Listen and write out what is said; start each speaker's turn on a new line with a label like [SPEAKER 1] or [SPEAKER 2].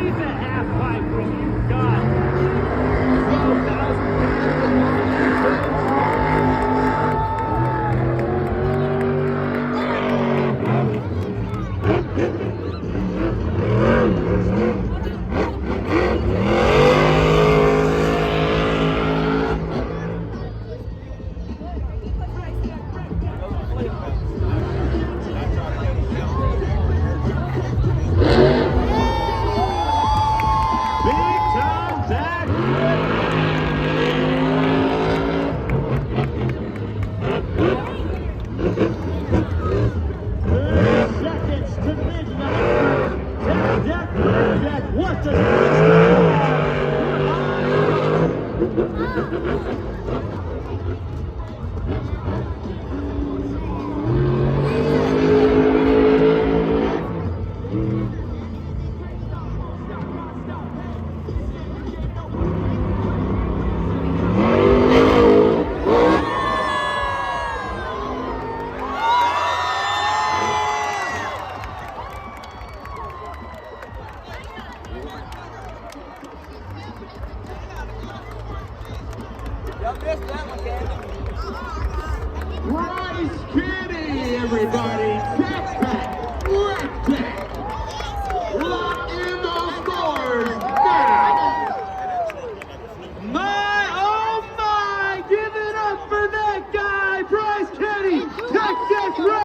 [SPEAKER 1] needs a half pipe from you. God. 30 seconds to midnight. Jack, what does Bryce Kenny, everybody.